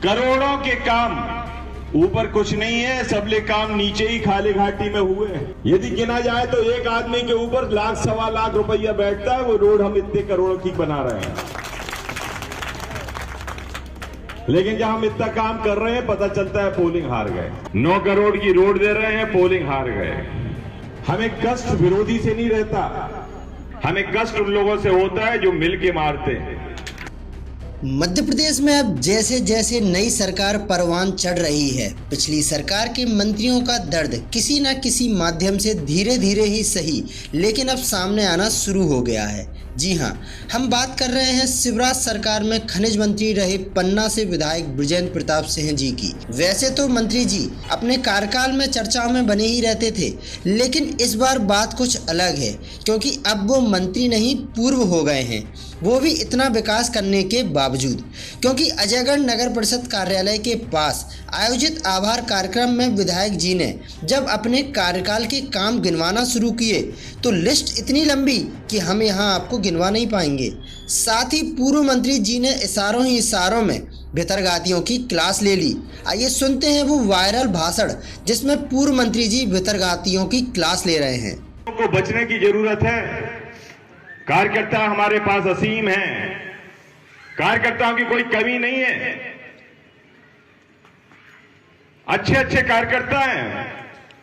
करोड़ों के काम ऊपर कुछ नहीं है, सबले काम नीचे ही खाली घाटी में हुए हैं। यदि गिना जाए तो एक आदमी के ऊपर लाख सवा लाख रुपया बैठता है। वो रोड हम इतने करोड़ों की बना रहे हैं, लेकिन जब हम इतना काम कर रहे हैं पता चलता है पोलिंग हार गए। 9 करोड़ की रोड दे रहे हैं, पोलिंग हार गए। हमें कष्ट विरोधी से नहीं रहता, हमें कष्ट उन लोगों से होता है जो मिल के मारते हैं। मध्य प्रदेश में अब जैसे जैसे नई सरकार परवान चढ़ रही है, पिछली सरकार के मंत्रियों का दर्द किसी न किसी माध्यम से धीरे धीरे ही सही लेकिन अब सामने आना शुरू हो गया है। जी हां, हम बात कर रहे हैं शिवराज सरकार में खनिज मंत्री रहे पन्ना से विधायक बृजेंद्र प्रताप सिंह जी की। वैसे तो मंत्री जी अपने कार्यकाल में चर्चाओं में बने ही रहते थे, लेकिन इस बार बात कुछ अलग है, क्योंकि अब वो मंत्री नहीं पूर्व हो गए हैं, वो भी इतना विकास करने के बावजूद। क्योंकि अजयगढ़ नगर परिषद कार्यालय के पास आयोजित आभार कार्यक्रम में विधायक जी ने जब अपने कार्यकाल के काम गिनवाना शुरू किए तो लिस्ट इतनी लंबी कि हम यहाँ आपको गिनवा नहीं पाएंगे। साथ ही पूर्व मंत्री जी ने इशारों ही इशारों में भितरघातियों की क्लास ले ली। आइए सुनते हैं वो वायरल भाषण जिसमें पूर्व मंत्री जी भितरघातियों की क्लास ले रहे हैं। को बचने की जरूरत है। कार्यकर्ता हमारे पास असीम हैं, कार्यकर्ताओं की कोई कमी नहीं है, अच्छे अच्छे कार्यकर्ता हैं,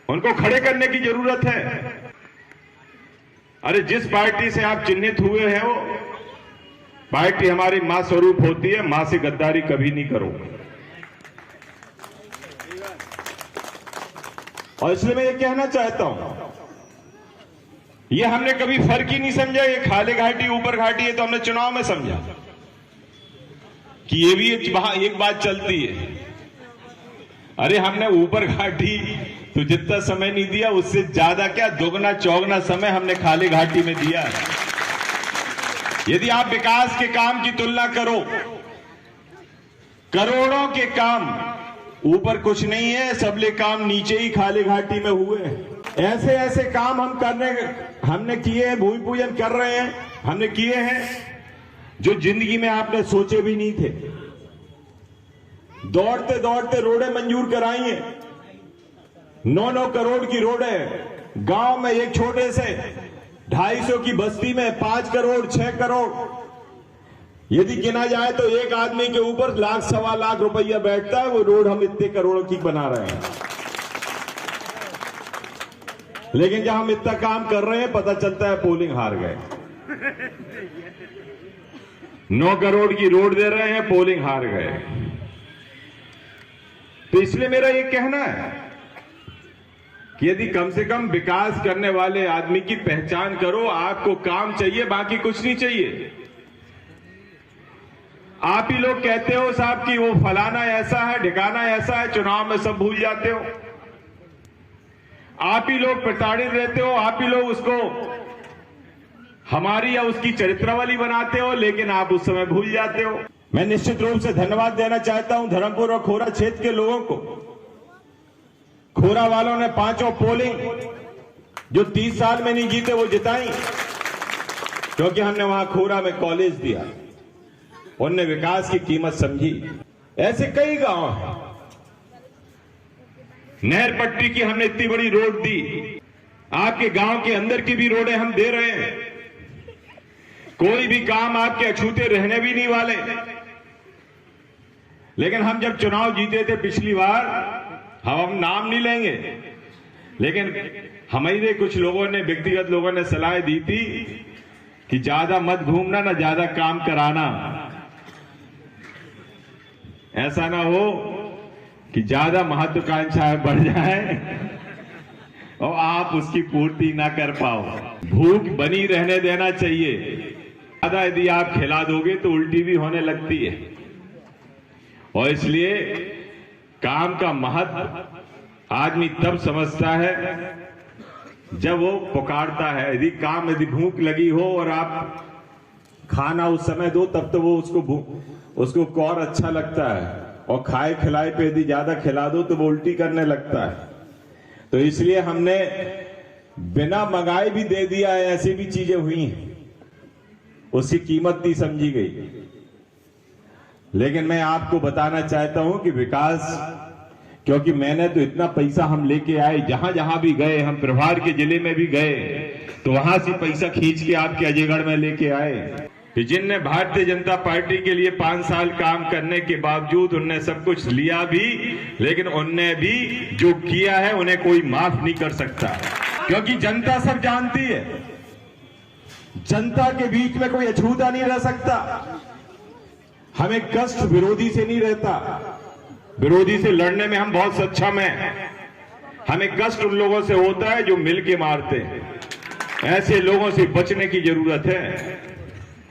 उनको खड़े करने की जरूरत है। अरे जिस पार्टी से आप चिन्हित हुए हैं वो पार्टी हमारी मां स्वरूप होती है, मां से गद्दारी कभी नहीं करो। और इसलिए मैं ये कहना चाहता हूं, ये हमने कभी फर्क ही नहीं समझा, ये खाली घाटी ऊपर घाटी है, तो हमने चुनाव में समझा कि ये भी एक बात चलती है। अरे हमने ऊपर घाटी तो जितना समय नहीं दिया, उससे ज्यादा क्या दोगुना चौगुना समय हमने खाली घाटी में दिया है। यदि आप विकास के काम की तुलना करो, करोड़ों के काम ऊपर कुछ नहीं है, सबले काम नीचे ही खाली घाटी में हुए हैं। ऐसे ऐसे काम हमने किए हैं, भूमि पूजन कर रहे हैं, हमने किए हैं जो जिंदगी में आपने सोचे भी नहीं थे। दौड़ते दौड़ते रोडें मंजूर कराई हैं, 9-9 करोड़ की रोडें। गांव में एक छोटे से 250 की बस्ती में 5 करोड़ 6 करोड़, यदि गिना जाए तो एक आदमी के ऊपर लाख सवा लाख रुपया बैठता है। वो रोड हम इतने करोड़ों की बना रहे हैं, लेकिन जब हम इतना काम कर रहे हैं पता चलता है पोलिंग हार गए। 9 करोड़ की रोड दे रहे हैं, पोलिंग हार गए। तो इसलिए मेरा ये कहना है कि यदि कम से कम विकास करने वाले आदमी की पहचान करो। आपको काम चाहिए, बाकी कुछ नहीं चाहिए। आप ही लोग कहते हो साहब कि वो फलाना ऐसा है, ठिकाना ऐसा है, चुनाव में सब भूल जाते हो। आप ही लोग प्रताड़ित रहते हो, आप ही लोग उसको हमारी या उसकी चरित्रावली बनाते हो, लेकिन आप उस समय भूल जाते हो। मैं निश्चित रूप से धन्यवाद देना चाहता हूं धर्मपुर और खोरा क्षेत्र के लोगों को। खोरा वालों ने 5 पोलिंग जो 30 साल में नहीं जीते वो जिताई, क्योंकि हमने वहां खोरा में कॉलेज दिया, उनने विकास की कीमत समझी। ऐसे कई गांव हैं, नहर पट्टी की हमने इतनी बड़ी रोड दी, आपके गांव के अंदर की भी रोडें हम दे रहे हैं। कोई भी काम आपके अछूते रहने भी नहीं वाले। लेकिन हम जब चुनाव जीते थे पिछली बार, हम नाम नहीं लेंगे, लेकिन हमारे कुछ लोगों ने, व्यक्तिगत लोगों ने सलाह दी थी कि ज्यादा मत घूमना, ना ज्यादा काम कराना। ऐसा ना हो कि ज्यादा महत्वाकांक्षाएं बढ़ जाए और आप उसकी पूर्ति ना कर पाओ। भूख बनी रहने देना चाहिए। ज्यादा यदि आप खिला दोगे तो उल्टी भी होने लगती है, और इसलिए काम का महत्व आदमी तब समझता है जब वो पुकारता है। यदि भूख लगी हो और आप खाना उस समय दो, तब तो वो उसको और अच्छा लगता है, और खाए खिलाए पे यदि ज्यादा खिला दो तो वो उल्टी करने लगता है। तो इसलिए हमने बिना मंगाए भी दे दिया है, ऐसी भी चीजें हुई हैं, उसकी कीमत नहीं समझी गई। लेकिन मैं आपको बताना चाहता हूं कि विकास, क्योंकि मैंने तो इतना पैसा हम लेके आए, जहां जहां भी गए, हम प्रभार के जिले में भी गए तो वहां से पैसा खींच के आपके अजयगढ़ में लेके आए कि जिनने भारतीय जनता पार्टी के लिए 5 साल काम करने के बावजूद उनने सब कुछ लिया भी, लेकिन उनने भी जो किया है उन्हें कोई माफ नहीं कर सकता, क्योंकि जनता सब जानती है। जनता के बीच में कोई अछूता नहीं रह सकता। हमें कष्ट विरोधी से नहीं रहता, विरोधी से लड़ने में हम बहुत सक्षम हैं। हमें कष्ट उन लोगों से होता है जो मिल के मारते हैं। ऐसे लोगों से बचने की जरूरत है।